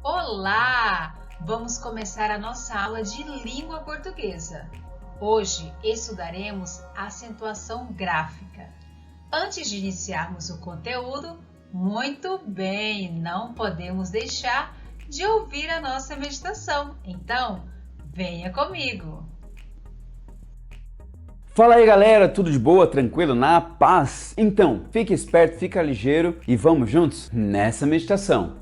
Olá! Vamos começar a nossa aula de língua portuguesa. Hoje estudaremos acentuação gráfica. Antes de iniciarmos o conteúdo, muito bem, não podemos deixar de ouvir a nossa meditação. Então, venha comigo! Fala aí galera, tudo de boa, tranquilo, na paz? Então, fique esperto, fica ligeiro e vamos juntos nessa meditação.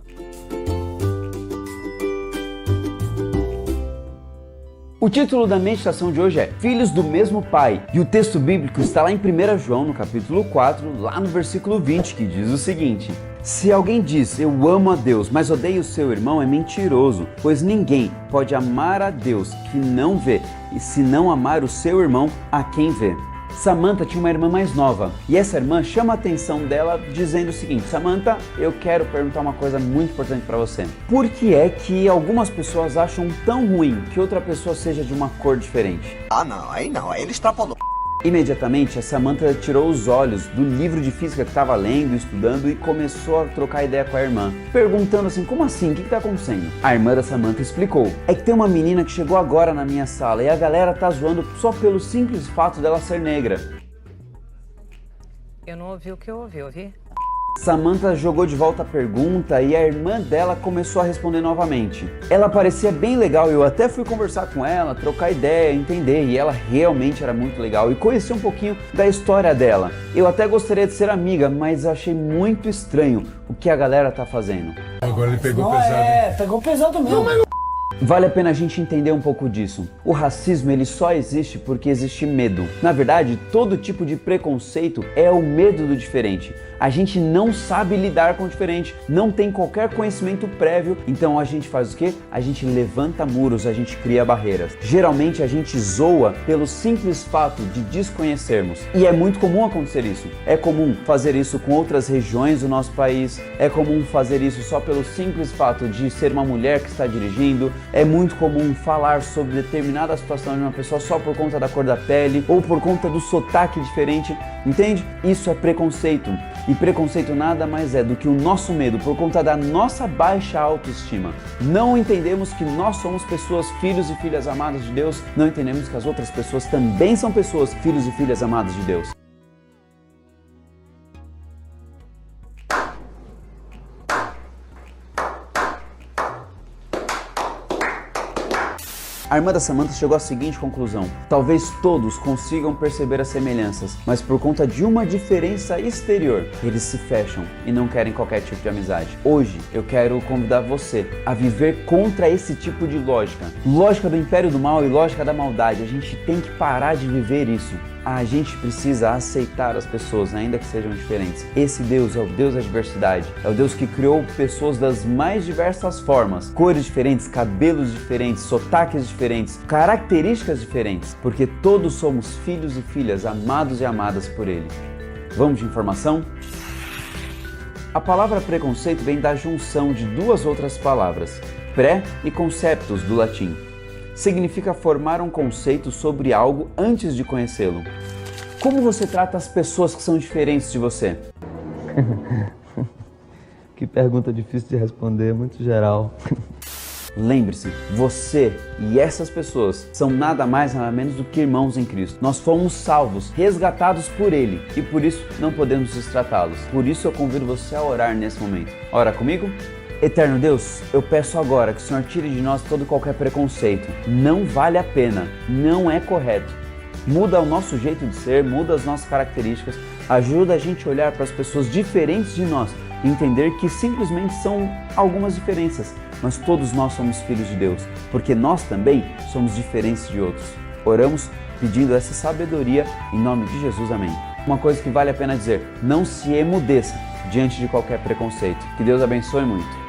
O título da meditação de hoje é Filhos do Mesmo Pai, e o texto bíblico está lá em 1 João, no capítulo 4, lá no versículo 20, que diz o seguinte: Se alguém diz, eu amo a Deus, mas odeia o seu irmão, é mentiroso, pois ninguém pode amar a Deus que não vê, e se não amar o seu irmão, a quem vê. Samantha tinha uma irmã mais nova, e essa irmã chama a atenção dela dizendo o seguinte: Samantha, eu quero perguntar uma coisa muito importante para você. Por que é que algumas pessoas acham tão ruim que outra pessoa seja de uma cor diferente? Aí ele extrapolou. Imediatamente, a Samantha tirou os olhos do livro de física que estava lendo, estudando e começou a trocar ideia com a irmã, perguntando assim, como assim? O que está acontecendo? A irmã da Samantha explicou: é que tem uma menina que chegou agora na minha sala e a galera tá zoando só pelo simples fato dela ser negra. Eu não ouvi o que eu ouvi? Samantha jogou de volta a pergunta e a irmã dela começou a responder novamente. Ela parecia bem legal e eu até fui conversar com ela, trocar ideia, entender, e ela realmente era muito legal e conheci um pouquinho da história dela. Eu até gostaria de ser amiga, mas achei muito estranho o que a galera tá fazendo. Agora ele pegou pesado. Pegou pesado mesmo. Vale a pena a gente entender um pouco disso. O racismo ele só existe porque existe medo. Na verdade, todo tipo de preconceito é o medo do diferente. A gente não sabe lidar com o diferente, não tem qualquer conhecimento prévio, então a gente faz o quê? A gente levanta muros, a gente cria barreiras. Geralmente a gente zoa pelo simples fato de desconhecermos. E é muito comum acontecer isso. É comum fazer isso com outras regiões do nosso país, é comum fazer isso só pelo simples fato de ser uma mulher que está dirigindo, é muito comum falar sobre determinada situação de uma pessoa só por conta da cor da pele ou por conta do sotaque diferente, entende? Isso é preconceito. E preconceito nada mais é do que o nosso medo por conta da nossa baixa autoestima. Não entendemos que nós somos pessoas, filhos e filhas amadas de Deus, não entendemos que as outras pessoas também são pessoas, filhos e filhas amadas de Deus. A irmã da Samantha chegou à seguinte conclusão: talvez todos consigam perceber as semelhanças, mas por conta de uma diferença exterior, eles se fecham e não querem qualquer tipo de amizade. Hoje eu quero convidar você a viver contra esse tipo de lógica. Lógica do império do mal e lógica da maldade. A gente tem que parar de viver isso. A gente precisa aceitar as pessoas, ainda que sejam diferentes. Esse Deus é o Deus da diversidade. É o Deus que criou pessoas das mais diversas formas. Cores diferentes, cabelos diferentes, sotaques diferentes, características diferentes. Porque todos somos filhos e filhas amados e amadas por Ele. Vamos de informação? A palavra preconceito vem da junção de duas outras palavras, pré e conceptus do latim. Significa formar um conceito sobre algo antes de conhecê-lo. Como você trata as pessoas que são diferentes de você? Que pergunta difícil de responder, muito geral. Lembre-se, você e essas pessoas são nada mais nada menos do que irmãos em Cristo. Nós fomos salvos, resgatados por Ele e por isso não podemos destratá-los. Por isso eu convido você a orar nesse momento. Ora comigo? Eterno Deus, eu peço agora que o Senhor tire de nós todo e qualquer preconceito. Não vale a pena, não é correto. Muda o nosso jeito de ser, muda as nossas características, ajuda a gente a olhar para as pessoas diferentes de nós e entender que simplesmente são algumas diferenças, mas todos nós somos filhos de Deus, porque nós também somos diferentes de outros. Oramos pedindo essa sabedoria em nome de Jesus, amém. Uma coisa que vale a pena dizer, não se emudeça diante de qualquer preconceito. Que Deus abençoe muito.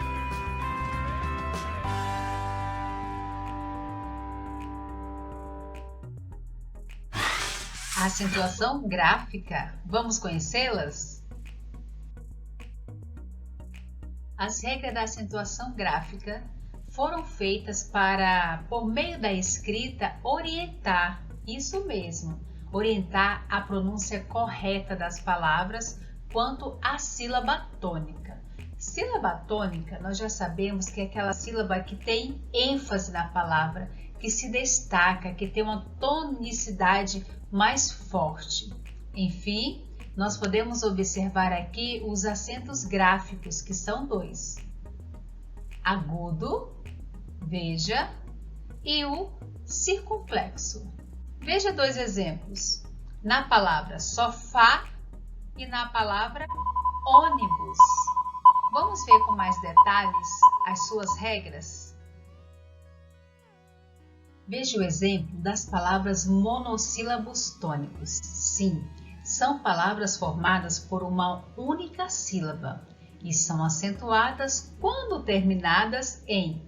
A acentuação gráfica, vamos conhecê-las? As regras da acentuação gráfica foram feitas para, por meio da escrita, orientar, isso mesmo, orientar a pronúncia correta das palavras quanto à sílaba tônica. Sílaba tônica, nós já sabemos que é aquela sílaba que tem ênfase na palavra, que se destaca, que tem uma tonicidade mais forte. Enfim, nós podemos observar aqui os acentos gráficos, que são 2. Agudo, veja, e o circunflexo. Veja 2 exemplos, na palavra sofá e na palavra ônibus. Vamos ver com mais detalhes as suas regras? Veja o exemplo das palavras monossílabos tônicos. Sim, são palavras formadas por uma única sílaba e são acentuadas quando terminadas em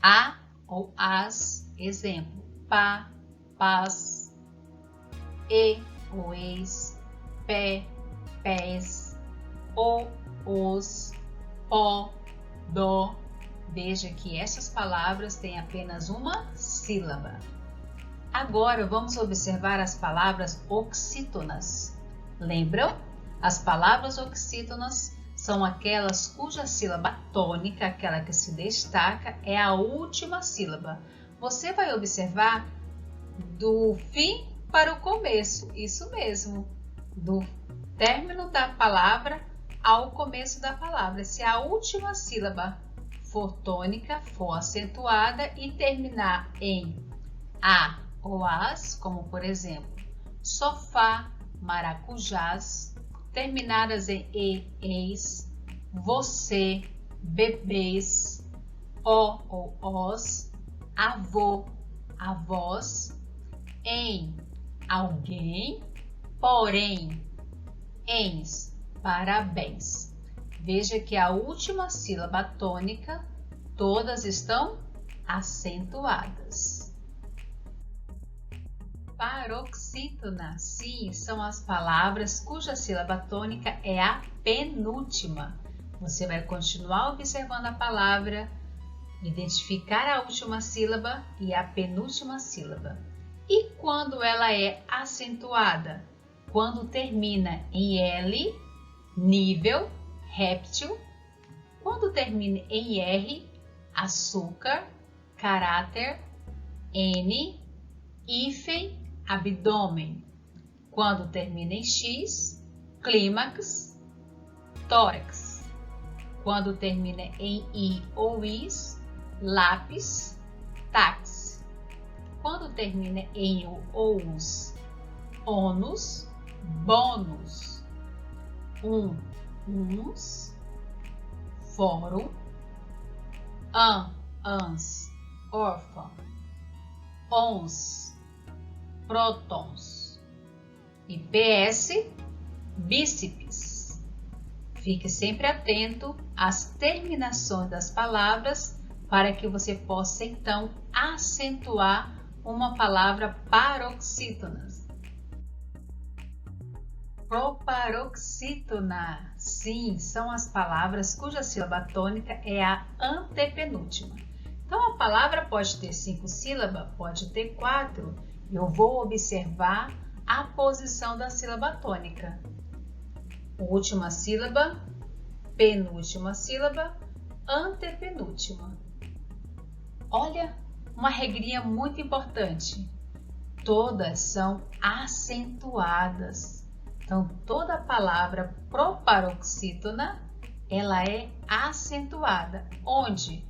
a ou as. Exemplo, pá, pás, e ou eis, pé, pés, o, os, pó, dó. Veja que essas palavras têm apenas uma sílaba. Agora vamos observar as palavras oxítonas. Lembram? As palavras oxítonas são aquelas cuja sílaba tônica, aquela que se destaca, é a última sílaba. Você vai observar do fim para o começo, isso mesmo, do término da palavra ao começo da palavra. Se a última sílaba for tônica, for acentuada e terminar em a ou as, como por exemplo, sofá, maracujás, terminadas em e, eis, você, bebês, o ou os, avô, avós, em alguém, porém, ens, parabéns. Veja que a última sílaba tônica, todas estão acentuadas. Paroxítona, sim, são as palavras cuja sílaba tônica é a penúltima. Você vai continuar observando a palavra, identificar a última sílaba e a penúltima sílaba. E quando ela é acentuada? Quando termina em L, nível, réptil. Quando termina em R, açúcar, caráter, N, hífen, abdômen. Quando termina em X, clímax, tórax. Quando termina em I ou IS, lápis, táxi. Quando termina em U ou US, ônus, bônus. Uns, fórum, ans, órfão, ons, prótons e PS, bíceps. Fique sempre atento às terminações das palavras para que você possa então acentuar uma palavra paroxítona. Proparoxítona, sim, são as palavras cuja sílaba tônica é a antepenúltima. Então a palavra pode ter 5 sílabas, pode ter 4. Eu vou observar a posição da sílaba tônica. Última sílaba, penúltima sílaba, antepenúltima. Olha, uma regrinha muito importante. Todas são acentuadas. Então, toda palavra proparoxítona, ela é acentuada. Onde?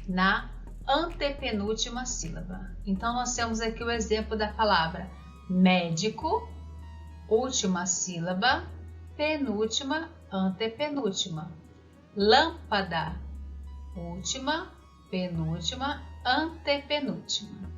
Na antepenúltima sílaba. Então, nós temos aqui o exemplo da palavra médico, última sílaba, penúltima, antepenúltima. Lâmpada, última, penúltima, antepenúltima.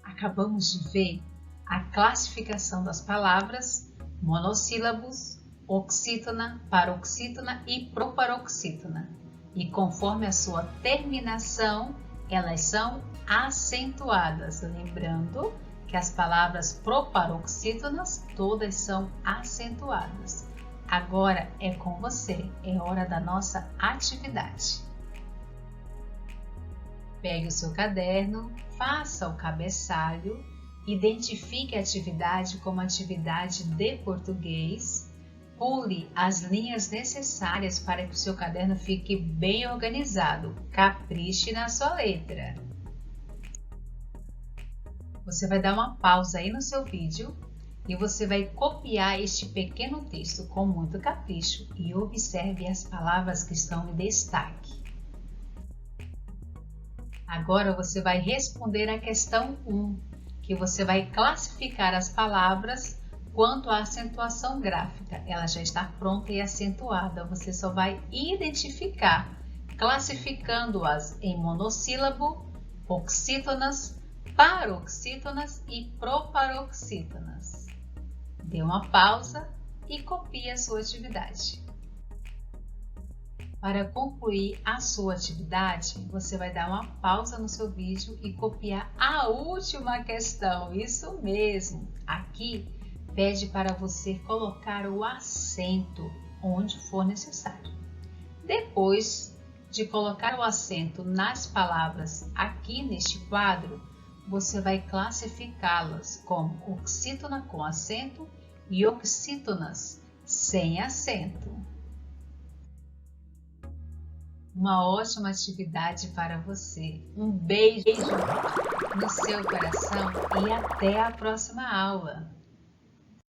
Acabamos de ver a classificação das palavras monossílabos, oxítona, paroxítona e proparoxítona. E conforme a sua terminação, elas são acentuadas. Lembrando que as palavras proparoxítonas todas são acentuadas. Agora é com você, é hora da nossa atividade. Pegue o seu caderno, faça o cabeçalho, identifique a atividade como atividade de português, Pule as linhas necessárias para que o seu caderno fique bem organizado. Capriche na sua letra. Você vai dar uma pausa aí no seu vídeo e você vai copiar este pequeno texto com muito capricho e observe as palavras que estão em destaque. Agora você vai responder a questão 1, que você vai classificar as palavras quanto à acentuação gráfica. Ela já está pronta e acentuada, você só vai identificar, classificando-as em monossílabo, oxítonas, paroxítonas e proparoxítonas. Dê uma pausa e copie a sua atividade. Para concluir a sua atividade, você vai dar uma pausa no seu vídeo e copiar a última questão. Isso mesmo! Aqui pede para você colocar o acento onde for necessário. Depois de colocar o acento nas palavras aqui neste quadro, você vai classificá-las como oxítona com acento e oxítonas sem acento. Uma ótima atividade para você. Um beijo no seu coração e até a próxima aula!